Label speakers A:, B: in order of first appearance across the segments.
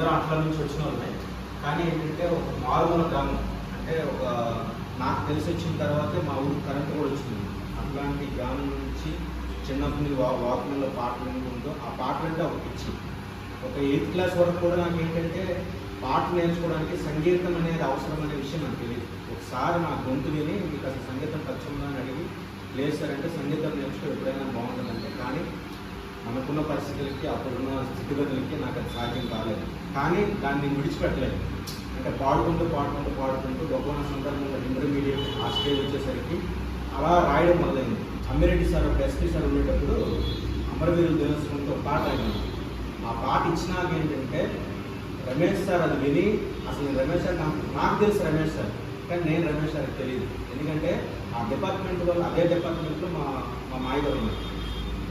A: అందరూ అట్ల నుంచి వచ్చిన వాళ్ళే. కానీ ఏంటంటే ఒక మారుమూల గ్రామం, అంటే ఒక నాకు తెలిసి వచ్చిన తర్వాతే మా ఊరికి కరెంట్ కూడా వచ్చింది. అట్లాంటి గ్రామం నుంచి చిన్నప్పుడు వాక్మెన్లో పాటలు వినుకుంటూ ఆ పాటలు అంటే ఒక పిచ్చి. ఒక 8th క్లాస్ వరకు కూడా నాకు ఏంటంటే పాటలు నేర్చుకోవడానికి సంగీతం అనేది అవసరం అనే విషయం నాకు తెలియదు. ఒకసారి నా గొంతు విని మీకు అసలు సంగీతం టచ్ ఉందా అని అడిగి లేదు సార్ అంటే సంగీతం నేర్చుకో ఎప్పుడైనా బాగుంటుందంటే, కానీ మనకున్న పరిస్థితులకి అప్పుడున్న స్థితిగతులకి నాకు అది సాధ్యం కాలేదు. కానీ దాన్ని విడిచిపెట్టలేదు. అంటే పాడుకుంటూ గొప్పన సందర్భంలో ఇంటర్మీడియట్ ఆ స్టేజ్ వచ్చేసరికి అలా రాయడం మొదలైంది. అమ్మిరెడ్డి సార్ ఒక ఎస్పీ సార్ ఉండేటప్పుడు అమరవీరుల దినోత్సవంతో పాట అయింది. ఆ పాట ఇచ్చినాక ఏంటంటే రమేష్ సార్ అది విని, అసలు రమేష్ సార్ నాకు తెలుసు రమేష్ సార్, కానీ నేను రమేష్ సార్కి తెలియదు. ఎందుకంటే ఆ డిపార్ట్మెంట్ వల్ల అదే డిపార్ట్మెంట్లో మా మాయగారు ఉన్నారు.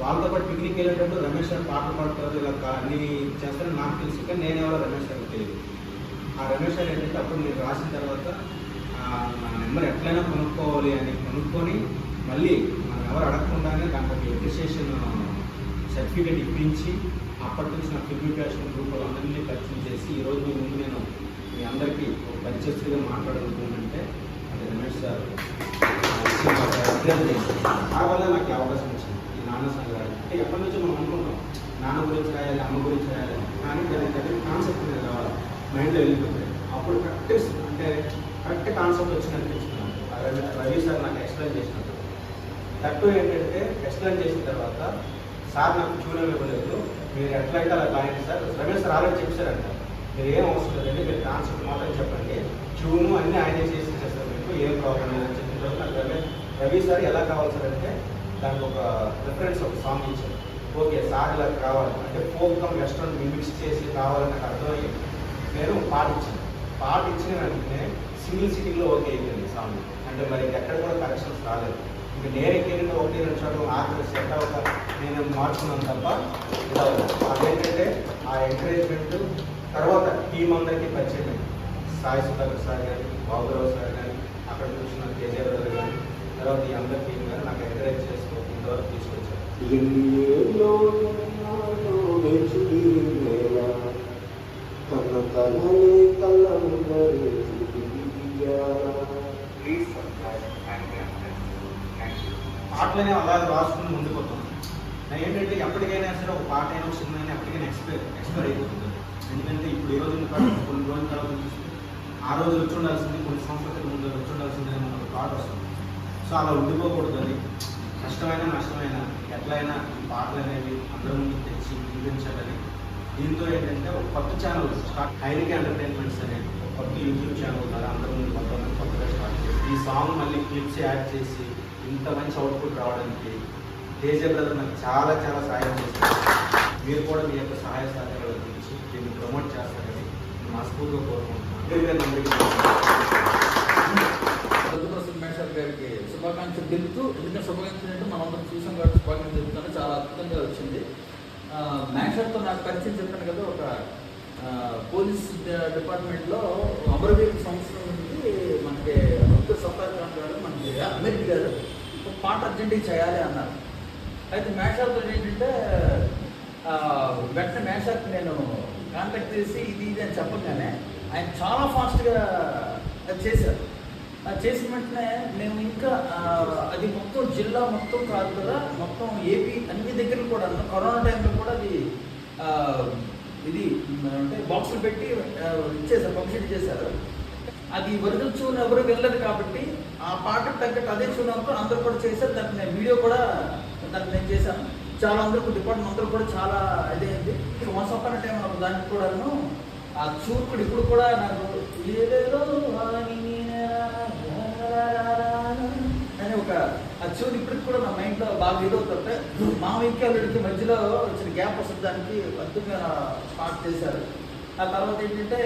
A: వాళ్ళతో పాటు పిక్నిక్ వెళ్ళేటప్పుడు రమేష్ సార్ పాటలు పాడతారు, ఇలా అన్నీ చేస్తారని నాకు తెలుసు, కానీ నేను ఎవరో రమేష్ సార్కి తెలియదు. ఆ రమేష్ సార్ ఏంటంటే అప్పుడు నేను రాసిన తర్వాత నా నెంబర్ ఎట్లయినా కొనుక్కోవాలి అని కొనుక్కొని మళ్ళీ మనం ఎవరు అడగకుండానే దాంట్లో అప్రిషియేషన్ సర్టిఫికేట్ ఇప్పించి అప్పటి నుంచి నా ఫిల్మ్ ప్యాషన్ గ్రూప్ అందరినీ పరిచయం చేసి ఈరోజు మీ ముందు నేను మీ అందరికీ ఒక పరిచయస్తుగా మాట్లాడాలనుకుంటుంటే అది రమేష్ సార్ ఆ వల్ల నాకు అవకాశం వచ్చింది. ఈ నాన్న సంఘాలు అంటే ఎప్పటి నుంచో మనం అనుకుంటాం నాన్న గురించి రాయాలి, అమ్మ గురించి రాయాలి, కానీ దానికి కాన్సెప్ట్ మీద రావాలి, మైండ్లో వెళ్ళిపోతుంది. అప్పుడు కరెక్ట్ కాన్సెప్ట్ వచ్చి అనిపించుకున్నాను. రవి సార్ నాకు ఎక్స్ప్లెయిన్ చేసినట్టు తట్టు ఏంటంటే ఎక్స్ప్లెయిన్ చేసిన తర్వాత సార్ నాకు చూడడం ఇవ్వలేదు, మీరు ఎట్లయితే అలా రాయండి సార్. రమేష్ సార్ ఆల్రెడీ చెప్పారంట, మీరు ఏం అవసరం లేదండి, మీరు కాన్సెప్ట్ మాత్రం చెప్పండి, ట్యూను అన్నీ ఆయనే చేసి చేస్తారు, మీకు ఏం ప్రాబ్లం లేదని చెప్పిన తర్వాత నాకు రవి సార్ ఎలా కావాలి సార్ అంటే దానికి ఒక రిఫరెన్స్ ఒక సాంగ్ ఇచ్చారు. ఓకే సార్ ఇలా కావాలి అంటే ఫోక్ కమ్ వెస్ట్రన్ మిక్స్ చేసి కావాలని నాకు అర్థమయ్యి నేను పాట ఇచ్చిన వెంటనే సింగిల్ సిటీలో ఓకే అయిపోయింది సాంగ్. అంటే మరి ఎక్కడ కూడా కరెక్షన్స్ రాలేదు. ఇంకా నేను ఎక్కేంటే 1-2 చోట్ల ఆర్డర్ సెట్ అవ్వక నేను మార్చుకున్నాను తప్ప అదేంటంటే ఆ ఎంకరేజ్మెంట్ తర్వాత టీం అందరికీ పరిచయం. సాయి సుధాకర్ సార్ కానీ, బాబురావు సార్ కానీ, అక్కడ కూర్చున్న కేజీఆర్ గారు కానీ, తర్వాత ఈ అందరి టీం కానీ నాకు ఎంకరేజ్ చేస్తూ ఇంతవరకు తీసుకొచ్చారు. పాటలనే అలా రాసుకుని ముందుకుపోతాను. నేను ఏంటంటే ఎప్పటికైనా సరే ఒక పాట అయినా సినిమా అయినా ఎప్పటికైనా ఎక్స్పైర్ అయిపోతుంది. ఎందుకంటే ఇప్పుడు ఈ రోజు కొన్ని రోజుల తర్వాత చూస్తే ఆ రోజు వచ్చి ఉండాల్సింది, కొన్ని సంవత్సరాల ముందు వచ్చి ఉండాల్సింది అని ఒక థాట్ వస్తుంది. సో అలా ఉండిపోకూడదు. అది కష్టమైనా నష్టమైనా ఎట్లయినా ఈ పాటలు అనేవి అందరి ముందు తెచ్చి వినిపించాలని దీంతో ఏంటంటే ఒక కొత్త ఛానల్ స్టార్ట్, హైరిక్ ఎంటర్టైన్మెంట్స్ అనే ఒక కొత్త యూట్యూబ్ ఛానల్ ద్వారా అందరి ముందు కొత్తగా స్టార్ట్ చేసి ఈ సాంగ్ మళ్ళీ క్లిప్స్ యాడ్ చేసి ఇంత మంచి అవుట్పుట్ రావడానికి తేజ బ్రదర్ నాకు చాలా సహాయం చేస్తారు. మీరు కూడా మీ యొక్క సహాయ సహకారాల గురించి దీన్ని ప్రమోట్ చేస్తారని మనస్ఫూర్తిగా కోరుకుంటున్నాను.
B: మేషర్ గారికి శుభాకాంక్షలు తెలుపుతూ, ఎందుకంటే శుభాకాంక్షలు అంటే మనందరం చూసాం కాబట్టి శుభాకాంక్షలు తెలుపుతాను. చాలా అద్భుతంగా వచ్చింది. మేషర్తో నాకు పరిచయం చెప్పాను కదా, ఒక పోలీస్ డిపార్ట్మెంట్లో అమరవీరుల సంవత్సరం నుండి మనకి అబ్దుల్ సత్తార్ ఖాన్ గారు, మనకి అమీర్ గారు ఒక పాట అర్జెంట్గా చేయాలి అన్నారు. అయితే మేషర్తో ఏంటంటే వెంటనే మేషర్కి నేను కాంటాక్ట్ చేసి ఇది అని చెప్పగానే ఆయన చాలా ఫాస్ట్గా చేశారు. చేసిన వెంటనే మేము ఇంకా అది మొత్తం జిల్లా మొత్తం కాదు కదా, మొత్తం ఏపీ అన్ని దగ్గర కూడా కరోనా టైంలో కూడా అది ఇది అంటే బాక్సులు పెట్టి ఇచ్చేసారు, పబ్లిసిటీ చేశారు. అది ఒరిజినల్ చూన్ ఎవరు వెళ్ళదు కాబట్టి ఆ పాటకు తగ్గట్టు అదే చూన్ అందరూ కూడా చేశారు. దానికి నేను వీడియో కూడా దాన్ని నేను చేశాను. చాలా అందరూ డిపార్ట్మెంట్ అందరూ కూడా చాలా ఇదైంది. ఇక వన్స్ అపాన్ టైం దానికి కూడాను ఆ చూన్ కూడా ఇప్పుడు కూడా నాకు ఏదేదో అని ఒక ఆ చూన్ ఇప్పటికి కూడా నా మైండ్లో బాగా ఇదవుతుంటే మా వెంకయ్యకి మధ్యలో వచ్చిన గ్యాప్ వస్తుంది, దానికి అద్భుతంగా స్టార్ట్ చేశారు. ఆ తర్వాత ఏంటంటే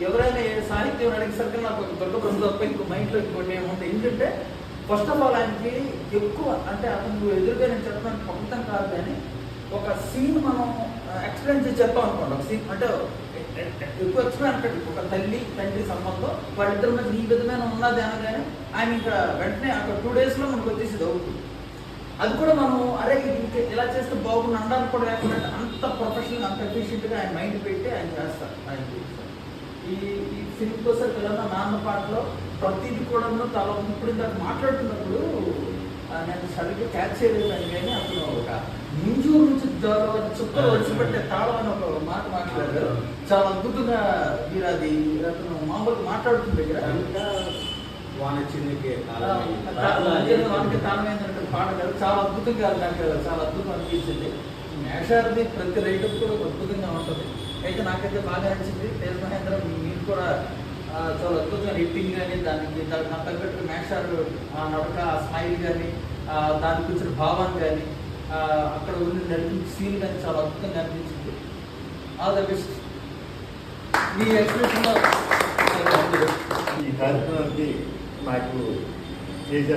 B: ఎవరైనా సాహిత్యం అడిగేసరికి నాకు ఒక దొడ్డ బంధు తప్ప ఇంకో మైండ్లో ఇంకోటి ఏముంటాయి. ఎందుకంటే ఫస్ట్ ఆఫ్ ఆల్ ఆయనకి ఎక్కువ అంటే అతను ఎదురుగా నేను చెప్పడానికి మొత్తం కాదు, కానీ ఒక సీన్ మనం ఎక్స్ప్లెయిన్ చేసి చెప్తాం అనుకోండి. ఒక సీన్ అంటే ఎక్కువ ఎక్స్ప్లెయిన్ అంటే ఒక తల్లి తండ్రి సంబంధం వాళ్ళిద్దరి మీద ఈ విధమైన ఉన్నది అనగానే ఆయన ఇంకా వెంటనే అక్కడ 2 daysలో మనకు వచ్చేసి అవుతుంది. అది కూడా మనం అరే ఇది ఇలా చేస్తే బాగుంది అనడానికి కూడా లేకుండా అంత ప్రొఫెషనల్ అంత ఎఫిషియెంట్గా ఆయన మైండ్ పెట్టి ఆయన చేస్తారు. ఈ ఫిల్మ్ కోసం పిల్లల నాన్న పాటలో ప్రతిది కూడా తల ఇప్పుడు ఇందాక మాట్లాడుతున్నప్పుడు నేను సరిగ్గా క్యాచ్ చేయలేదు కానీ అతను ఒక ముంజూరు నుంచి చుక్కలు వచ్చిపెట్టే తాళం అని ఒక మాట మాట్లాడారు. చాలా అద్భుతంగా మీరు అది అతను మామూలుగా మాట్లాడుతున్న దగ్గర
A: వానొచ్చిందికి
B: వానికి తాళం ఏంటంటే పాట కాదు, చాలా అద్భుతంగా నాకు చాలా అద్భుతం అనిపించింది. మేషార్ది ప్రతి రైటర్ కూడా అద్భుతంగా ఉంటుంది. అయితే నాకైతే బాగా నచ్చింది. తేజ్ మహేంద్ర మీరు కూడా చాలా అద్భుతంగా రేటింగ్ కానీ దానికి నాకు తగ్గట్టు మేషారు ఆ నడక ఆ స్మైల్ కానీ దానికి వచ్చిన భావాన్ని కానీ అక్కడ ఉన్న నడిపించిన సీన్ కానీ చాలా అద్భుతంగా అనిపించింది. All the best. మీ ఎక్స్ప్రెషన్లో
C: ఈ కార్యక్రమానికి నాకు తేజ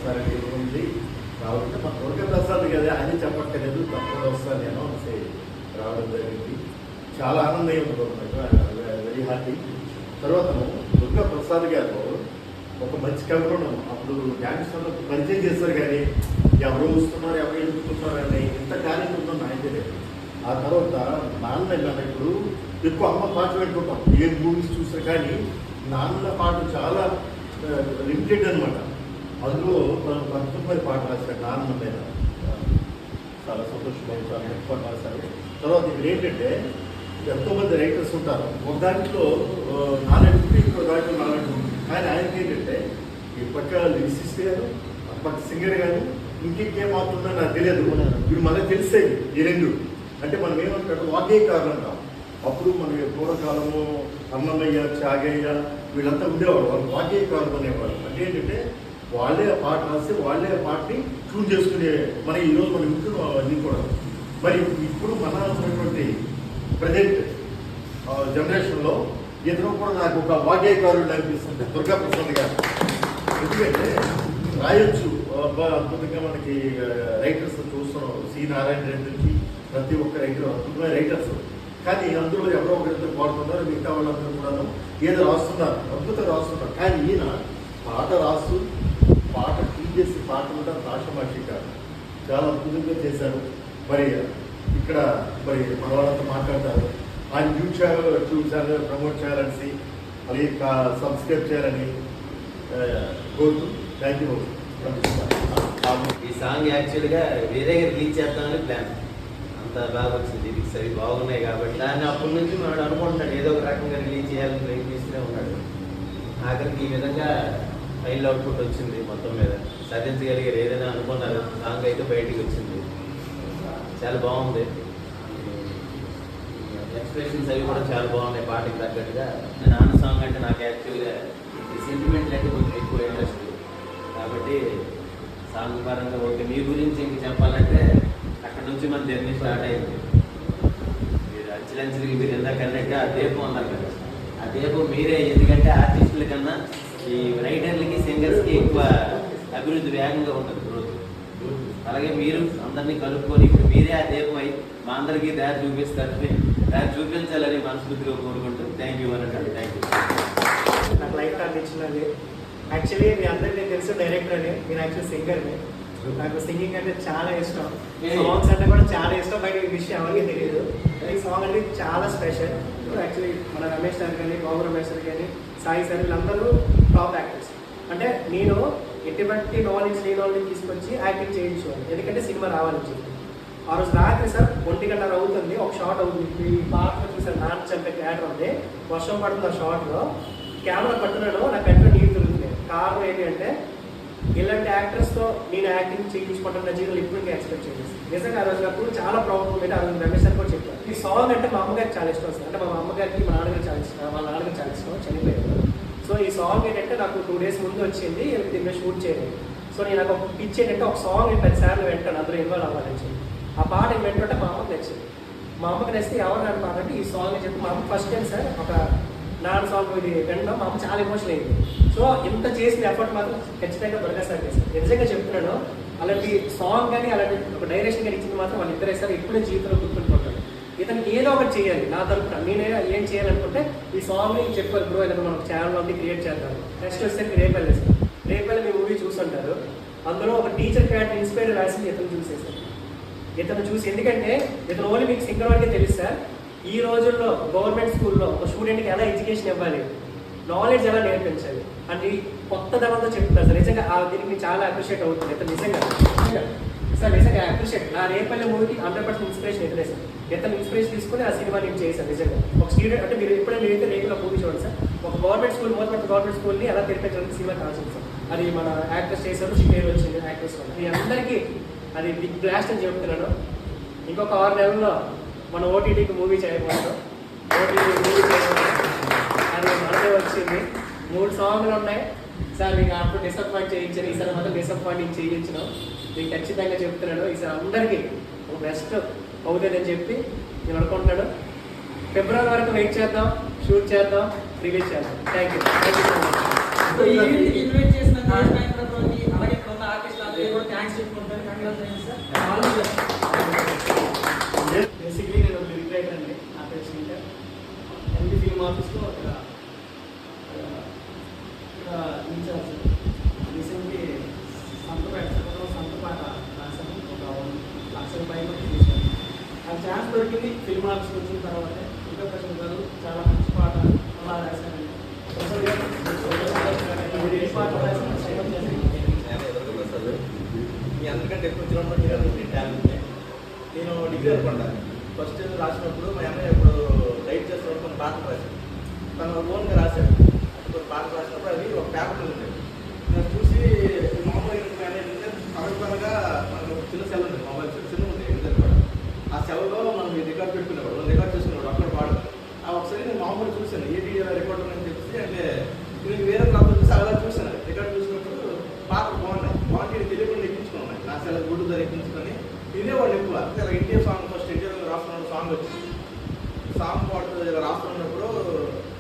C: సారండి ఉంది రావాలంటే మా దుర్గప్రసాద్ కదా అని చెప్పక్కర్లేదు, తప్పకుండా వస్తాను నేను రావడం జరిగింది. చాలా ఆనందంగా ఉంది, వెరీ హ్యాపీ. తర్వాత దుర్గాప్రసాద్ గారు ఒక మంచి కవిత్వం అప్పుడు డ్యాన్స్లో పరిచయం చేస్తారు కానీ ఎవరు వస్తున్నారు ఎవరు ఎదుగుతున్నారు అని ఇంత కార్యక్రమం నాకు తెలియదు. ఆ తర్వాత నాన్న ఇప్పుడు ఎక్కువ అమ్మ పాటలు పెట్టుకుంటాం, ఏ మూవీస్ చూసినా కానీ నాన్న పాటలు చాలా లిమిటెడ్ అనమాట. అందులో 19 పాటలు రాశారు నాన్న మీద, చాలా సంతోషంగా చాలా ఎక్కువ రాశారు. తర్వాత ఇక్కడ ఏంటంటే ఎంతోమంది రైటర్స్ ఉంటారు, ఒక దాంట్లో నాలుగు ఇంకో దాంట్లో నాలుగు, కానీ ఆయనకి ఏంటంటే ఈ పక్క లిరిసిస్ట్ గారు ఆ పక్క సింగర్ గారు ఇంకేం అవుతుందో నాకు తెలియదు. ఇప్పుడు మనకు తెలిసేది ఈ రెండు. అంటే మనం ఏమంటారు వాగ్గేయకారులు అంటాం. అప్పుడు మన పూర్వకాలము అన్నమయ్య చాగయ్య వీళ్ళంతా ఉండేవాడు, వాళ్ళు వాగ్గేయకారులు అనేవాళ్ళు. అంటే ఏంటంటే వాళ్ళే ఆ పాట రాసి వాళ్ళే ఆ పాటని ట్యూన్ చేసుకునే మన ఈరోజు మనం వింటున్నాం అన్నీ కూడా. మరి ఇప్పుడు మన ఉన్నటువంటి ప్రజెంట్ జనరేషన్లో ఇతను కూడా నాకు ఒక వాగ్గేయకారుడు అనిపిస్తుంది, దుర్గాప్రసాద్ గారు. ఎందుకంటే రాయొచ్చు అద్భుతంగా. మనకి రైటర్స్ చూస్తున్నాం, సి నారాయణ రెడ్డి నుంచి ప్రతి ఒక్క రైటర్ అద్భుతమైన రైటర్స్. కానీ అందులో ఎవరో ఒకరిద్దరు పాడుతున్నారు, మిగతా వాళ్ళందరూ కూడా ఏదో రాస్తున్నారు, అద్భుతంగా రాస్తున్నారు. కానీ ఈయన పాట రాస్తూ పాట ట్యూన్ చేసి పాట కూడా రాష్ట్రమాషి కాదు, చాలా అద్భుతంగా చేశారు. మరి ఇక్కడ మరి మన వాళ్ళతో మాట్లాడతారు, ఆయన యూట్యూబ్ ఛానల్ ప్రమోట్ చేయాలని అలాగే సబ్స్క్రైబ్ చేయాలని కోరుతూ థ్యాంక్ యూ.
D: ఈ సాంగ్ యాక్చువల్గా వేరే రిలీజ్ చేద్దామని ప్లాన్. అంత బాగా వచ్చింది, లిరిక్స్ అవి బాగున్నాయి కాబట్టి దాన్ని అప్పటి నుంచి మనం అనుకుంటున్నాడు ఏదో ఒక రకంగా రిలీజ్ చేయాలని ప్రయత్నిస్తూనే ఉన్నాడు. ఆఖరికి ఈ విధంగా ఫైనల్ అవుట్పుట్ వచ్చింది. మొత్తం మీద సాధించగలిగారు ఏదైనా అనుకున్నారు. సాంగ్ అయితే బయటికి వచ్చింది, చాలా బాగుంది. ఎక్స్ప్రెషన్స్ అవి కూడా చాలా బాగున్నాయి పాటకి తగ్గట్టుగా. నాన్న సాంగ్ అంటే నాకు యాక్చువల్గా సెంటిమెంట్ అంటే కొంచెం ఎక్కువ ఇంట్రెస్ట్ కాబట్టి సాంగ్ పరంగా ఓకే. మీ గురించి ఇంక చెప్పాలంటే అక్కడ నుంచి మన జర్నీ స్టార్ట్ అయింది. మీరు అంచెలంచెలకి మీరు ఎందాక అన్నట్టు ఆ దీపం అన్నారు కదా, ఆ దీపం మీరే. ఎందుకంటే ఆర్టిస్టుల కన్నా ఈ రైటర్లకి సింగర్స్కి ఎక్కువ అభివృద్ధి వేగంగా ఉంటుంది గ్రోత్. అలాగే మీరు అందరినీ కలుపుకొని ఇప్పుడు మీరే ఆ దీపం అయి మా అందరికీ దారి చూపిస్తారని, దారి చూపించాలని మనస్ఫూర్తిగా కోరుకుంటూ థ్యాంక్ యూ అనండి. Thank you.
E: నాకు లైఫ్ టైం ఇచ్చినది. యాక్చువల్లీ మీ అందరికీ తెలుసు డైరెక్టర్ అని, నేను యాక్చువల్ సింగర్ని. నాకు సింగింగ్ అంటే చాలా ఇష్టం, సాంగ్స్ అంటే కూడా చాలా ఇష్టం. బట్ ఈ విషయం ఎవరికి తెలియదు. ఈ సాంగ్ అంటే చాలా స్పెషల్. యాక్చువల్లీ మన రమేష్ సార్ కానీ, బాబు రమేష్ సార్ కానీ, సాయి సార్ వీళ్ళందరూ టాప్ యాక్టర్స్. అంటే నేను ఎటువంటి నాలెడ్జ్ లేని వాళ్ళని తీసుకొచ్చి యాక్టింగ్ చేయించుకోవాలి, ఎందుకంటే సినిమా రావాలని చెప్పి. ఆ రోజు రాత్రి సార్ 1:30 అవుతుంది, ఒక షాట్ అవుతుంది. ఈ పాటలో చూసారు నాన్న చంపే క్యాటర్ ఉంది, వర్షం పడుతుంది. ఆ షాట్లో కెమెరా పట్టున్నాడు, నా కంట్లో నీరు దొరుకుతుంది. కారణం ఏంటి అంటే ఇలాంటి యాక్టర్స్తో నేను యాక్టింగ్ చేయించుకుంటాను నా జీవితంలో ఇప్పుడు ఇంకా ఎక్స్పెక్ట్ చేసేసి. నిజంగా ఆ రోజు నాకు చాలా ప్రాబ్లం ఏంటి, ఆ రోజు రమేష్ సార్ కూడా చెప్పారు. ఈ సాంగ్ అంటే మా అమ్మగారికి చాలా ఇష్టం సార్. అంటే మా అమ్మగారికి మా నాన్నగారికి చాలా ఇష్టం, వాళ్ళ నాన్నగారికి చాలా ఇష్టం, చనిపోయారు. సో ఈ సాంగ్ ఏంటంటే నాకు 2 days ముందు వచ్చింది, దీన్ని షూట్ చేయలేదు. సో నేను నాకు ఒక పిచ్ ఏంటంటే ఒక సాంగ్ 10 సార్లు వింటాను, అందులో ఇన్వాల్వ్ అవ్వాలని చెప్పి. ఆ పాట వింటుంటే మా అమ్మకి నచ్చింది. మా అమ్మకి నచ్చితే ఎవరు నాన్న పాట అంటే ఈ సాంగ్ అని చెప్పి మా అమ్మ ఫస్ట్ టైం సార్ ఒక నాన్న సాంగ్ ఇది వినడం మా అమ్మ చాలా ఎమోషన్ అయింది. సో ఇంత చేసిన ఎఫర్ట్ మాత్రం ఖచ్చితంగా దుర్గా సార్ చేశారు. నిజంగా చెప్తున్నాను, అలాంటి సాంగ్ కానీ అలాంటి ఒక డైరెక్షన్ కానీ ఇచ్చింది మాత్రం వాళ్ళు ఇద్దరే సార్ ఎప్పుడూ జీవితంలో గుర్తుంటుకుంటారు. ఇతనికి ఏదో ఒకటి చేయాలి నా తరపున, నేనే ఏం చేయాలనుకుంటే ఈ సాంగ్ని చెప్పారు బ్రో, ఇలా మనం ఛానల్లో క్రియేట్ చేద్దాం. నెక్స్ట్ వచ్చేసరికి రేపల్లి సార్, రేపల్లి మీ మూవీ చూస్తుంటారు. అందులో ఒక టీచర్ క్యారెక్టర్ ఇన్స్పైర్ రాసింది ఇతను చూసేసారు. ఇతను చూసి, ఎందుకంటే ఇతను ఓన్లీ మీకు సింగర్ వరకే తెలుసు సార్. ఈ రోజుల్లో గవర్నమెంట్ స్కూల్లో ఒక స్టూడెంట్కి ఎలా ఎడ్యుకేషన్ ఇవ్వాలి, నాలెడ్జ్ ఎలా నేర్పించాలి అని కొత్తదనంతో చెప్తున్నారు సార్. నిజంగా దీనికి చాలా అప్రిషియేట్ అవుతుంది ఇతను నిజంగా సార్. నిజంగా అప్రిషియేట్. నా రేపల్లె మూవీకి 100% ఇన్స్పిరేషన్ ఇతనే సార్. ఇతను ఇన్స్పిరేషన్ తీసుకుని ఆ సినిమా నేను చేశాను. నిజంగా ఒక స్టూడెంట్ అంటే మీరు ఎప్పుడైనా అయితే రేపులో మూవీ చూడండి సార్. ఒక గవర్నమెంట్ స్కూల్ గవర్నమెంట్ స్కూల్ని ఎలా తెరిపించాలని సినిమా కావాల్సింది సార్. అది మన యాక్టర్స్ చేశారు, పేరు వచ్చింది యాక్టర్స్ వల్ల. మీ అందరికీ అది బిగ్ బ్లాస్ట్ అని చెప్తున్నాను. ఇంకొక 6 నెలల్లో మన ఓటీటీకి మూవీ చేయబోతున్నాం. ఓటీటీ మూవీ చేయబోతున్నాం. అది మనమే వచ్చింది. 3 సాంగ్లు ఉన్నాయి సార్. మీకు అప్పుడు డిసప్పాయింట్ చేయించాను, ఈసారి మాత్రం డిసప్పాయింటింగ్ చేయించడం మీకు ఖచ్చితంగా చెప్తున్నాను. ఈసారి అందరికీ ఒక బెస్ట్ అవుతుందని చెప్పి నేను అనుకుంటున్నాను. ఫిబ్రవరి వరకు వెయిట్ చేద్దాం, షూట్ చేద్దాం, రిలీజ్ చేద్దాం. Thank you so much.
F: Invite చేసిన అలాగే ఇక్కడ ఉన్న ఆర్టిస్ట్ అందరికీ కూడా థ్యాంక్స్ చెప్పుకుంటాను. Congratulations sir.
E: బేసిక్లీ నేను లిరిక్ రైటర్ అండి. నా పేరు శ్రీకర్. ఎంపీ ఫిల్మ్ ఆఫీస్లో ఇక్కడ ఇన్ఛార్జ్. రీసెంట్లీ సంతపాట రాశాను. ఒక 1 లక్ష రూపాయలు చేశాను. ఆ ఛాన్స్ దొరికింది ఫిల్మ్ ఆఫీస్కి వచ్చిన తర్వాత. ఇంకా ప్రసాద్ గారు చాలా మంచి పాట అలా రాశానండి. ప్రసాద్ గారు ఏ పాట రాసిన
A: మీ అందరికంటే ఎక్కువ చిన్నప్పుడు టాలెంట్. నేను డిగ్రీ అనుకుంటాను. ఫస్ట్ ఇయర్ రాసినప్పుడు మా అన్నయ్య ఇప్పుడు రైట్ చేస్తున్నప్పుడు కొన్ని పాటలు రాశాడు. తను ఓన్గా రాశాడు. కొన్ని పాటలు రాసినప్పుడు అది ఒక పేపర్ ఉండేది. నేను చూసి మామూలు సమర్పణగా మనకు చిన్న సెల్ ఉంది, మొబైల్ చిన్న ఉంది ఇంటర్ కూడా. ఆ సెల్లో మనం రికార్డ్ పెట్టుకునేవాడు, రికార్డ్ చేసుకునేవాడు అక్కడ పాడు. ఒకసారి నేను మామూలు చూశాను ఏటీ రికార్డ్ అని చెప్పేసి. అంటే నేను వేరే నాకు చూసి అలా చూశాను. రికార్డ్ చూసినప్పుడు పాటలు బాగుంటే తెలియకుండా ఎక్కించుకున్నాను. నా సెల్ గుడ్డు ధర ఎక్కించుకొని వినేవాడు ఎక్కువ. ఇలా ఇండియా సాంగ్ ఫస్ట్ ఇండియాలో రాస్తున్న సాంగ్ వచ్చింది. సాంగ్ పాటు ఇలా రాస్తున్నప్పుడు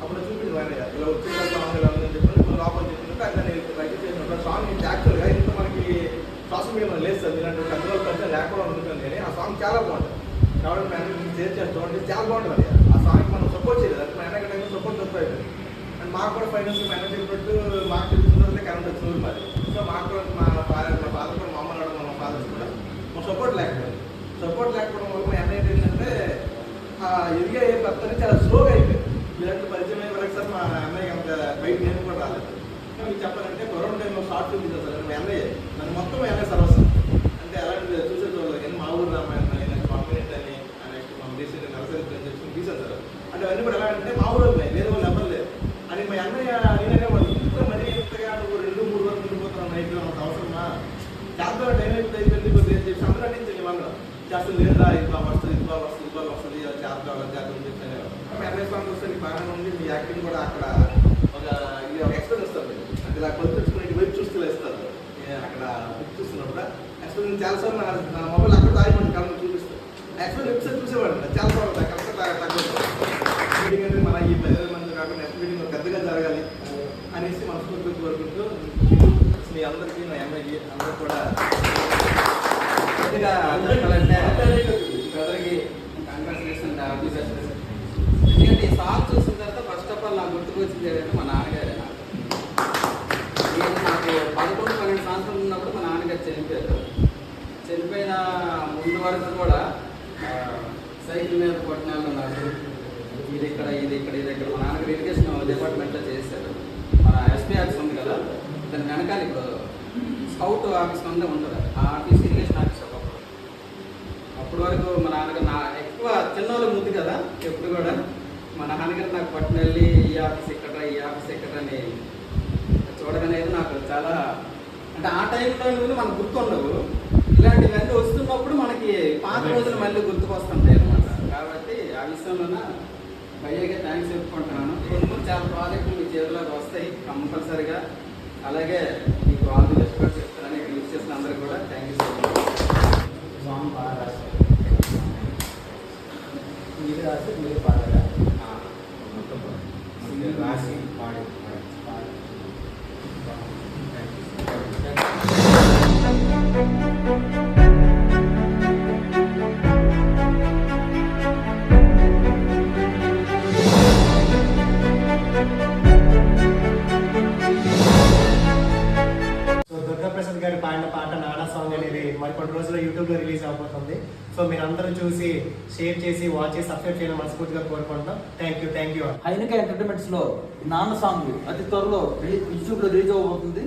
A: అప్పుడు చూపించింది ఆయన ఇలా వచ్చే సాంగ్ ఇలా ఉందని చెప్పి లోపల చెప్పినట్టు ఆయన రైట్ చేసినప్పుడు సాంగ్ యాక్చువల్గా ఇంత మనకి సోషల్ మీడియా లేదు సార్. ఇలాంటి పెద్దవాళ్ళు పెద్ద లేకుండా ఉంటుంది కానీ ఆ సాంగ్ చాలా బాగుంటుంది. కాబట్టి మేము షేర్ చేస్తాం అంటే చాలా బాగుంటుంది. ఆ సాంగ్ మనం సపోర్ట్ చేయలేదు. అంటే మా అన్న టైంలో సపోర్ట్ తక్కువైపోయింది. అండ్ మాకు కూడా ఫైనాన్స్ మా అన్న చెప్పినట్టు మాకు తెలుసుకున్నట్లే కరెంట్ వచ్చింది మరి. సో మాకు కూడా మా ఫాదర్ కూడా మా అమ్మ నాడు మా ఫాదర్స్ కూడా మా సపోర్ట్ లేకపోయింది. సపోర్ట్ లేకపోవడం వల్ల మా అన్న ఏంటంటే ఎదిగే భర్తని చాలా స్లోగా అయిపోయింది. ఇలాంటి పరిచయం అయ్యే వరకు సార్ మా అన్నయ్య అంత బయట నేను కూడా రాలేదు. మీకు చెప్పాలంటే కరోనా టైంలో షార్ట్ ఫిల్మ్ తీసారు సార్. మా అన్నయ్య నన్ను మొత్తం మా అన్నయ్య సర్వస్వం. అంటే అలాంటి చూసే చూడలేదు కానీ మా ఊరు రామాయణ కాంపినెంట్ అని నెక్స్ట్ మా దేశం నరసరి చెప్పి తీసారు సార్. అంటే అవన్నీ కూడా ఎలా అంటే మా ఊరు ఉన్నాయి, వేరే వాళ్ళు ఎవరు లేదు అని మా అన్నయ్య నేనే వాళ్ళు ఇంట్లో మరీ ఇంతగా నువ్వు 2-3 వరకు ఉండిపోతున్నావు నైట్లో మనకు అవసరమా చేద్దాం టైం అయిపోయింది అని చెప్పి అందరూ అందించండి. వాళ్ళు చేస్తుంది లేదా ఇది బాగా వస్తుంది ఇది బాగా వస్తుంది ఇది బాగా వస్తుంది చేద్దాం అని చెప్పాను. మీ అన్నయ్య సాంగ్ వస్తే నీకు బాగానే ఉంది. మీ యాక్టింగ్ కూడా అక్కడ ఒక ఎక్స్పీరియన్స్ ఇస్తారు. అంటే ఇలా కొలుచుకుని వైపు చూస్తూ ఇస్తారు. అక్కడ చూస్తున్నప్పుడు ఎక్స్పీరియన్స్ చాలాసార్లు నా మొబైల్ అక్కడ దాగిపోయింది కళ్ళు చూపిస్తాను. ఎక్స్పీరియన్స్ ఎపిసోడ్ చూసేవాడు చాలా సార్లు కరెక్ట్ తగ్గదు. మీటింగ్ అంటే మన ఈ 10,000 మంది కాకుండా నెక్స్ట్ మీటింగ్ పెద్దగా జరగాలి అనేసి మనస్ఫూర్తి కోరుకుంటూ మీ అందరికీ నా అమ్మాయికి అందరూ కూడా
F: కొద్దిగా చెప్పాలంటే బ్రదర్కి కంగ్రాచులేషన్ ఆఫీసర్స్. ఎందుకంటే ఈ సాంగ్ చూసిన తర్వాత ఫస్ట్ ఆఫ్ ఆల్ నాకు గుర్తుకొచ్చింది ఏంటంటే మా నాన్నగారే. నేను నాకు 11-12 సంవత్సరాలు ఉన్నప్పుడు మా నాన్నగారు చనిపోయారు. చనిపోయిన ముందు వరకు కూడా సైకిల్ మీద కొట్టినాళ్ళు నాకు ఇది ఇక్కడ మా నాన్నగారు ఇరిగేషన్ డిపార్ట్మెంట్లో చేశారు. మన ఎస్పీ ఆఫీస్ ఉంది కదా, దాని వెనకాల ఇప్పుడు స్కౌట్ ఆఫీస్ ముందే ఉంటుంది. ఆ ఆఫీస్ ఇరిగేషన్ ఆఫీస్ అప్పటి వరకు మా నాన్నగారు ఎక్కువ చిన్నవాళ్ళు ముందు కదా ఎప్పుడు కూడా మా నాన్నగారు నాకు పట్టుకెళ్ళి ఈ ఆఫీస్ ఎక్కడ అని చూడగానే నాకు చాలా అంటే ఆ టైంలో మనకు గుర్తుండవు. ఇలాంటివన్నీ వస్తున్నప్పుడు మనకి పాత రోజులు మళ్ళీ గుర్తుకొస్తుంటాయి అన్నమాట. కాబట్టి ఆ విషయంలోన భయ్యగా థ్యాంక్స్ చెప్పుకుంటున్నాను. కొన్ని చాలా ప్రాజెక్టులు మీ చేతిలోకి వస్తాయి కంపల్సరిగా. అలాగే మీకు ఆల్ ది బెస్ట్ కూడా చెప్తానని ఇక్కడ యూజ్ చేసిన అందరికీ కూడా thank you so much.
B: Song బాగా రాశారు. మీరు రాసి మీరు పాడగా
A: రాసి పాడి
E: దుర్గాప్రసాద్ గారి పాడిన పాట నానా సాంగ్ అనేది మరికొన్ని రోజుల్లో యూట్యూబ్లో రిలీజ్ అవబోతుంది. సో సో మీరు అందరూ చూసి షేర్ చేసి వాచ్ చేసి సబ్స్క్రైబ్ చేయాలని మనస్ఫూర్తిగా కోరుకుంటాం. Thank you.
B: హైనిక ఎంటర్టైన్మెంట్స్ లో నాన్న సాంగ్ అతి త్వరలో యూట్యూబ్ లో రిలీజ్ అవబోతుంది.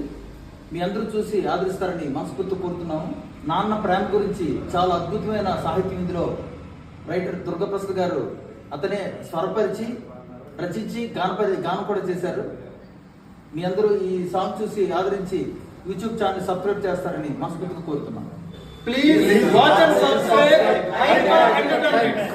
B: మీ అందరూ చూసి ఆదరిస్తారని మనస్ఫూర్తి కోరుతున్నాము. నాన్న ప్రేమ గురించి చాలా అద్భుతమైన సాహిత్యం ఇందులో రైటర్ దుర్గాప్రసాద్ గారు అతనే స్వరపరిచి రచించి గానం కూడా చేశారు. మీ అందరూ ఈ సాంగ్ చూసి ఆదరించి యూట్యూబ్ ఛానల్ సబ్స్క్రైబ్ చేస్తారని మనస్ఫూర్తిగా కోరుతున్నాను. Please watch and subscribe Hainika entertainments.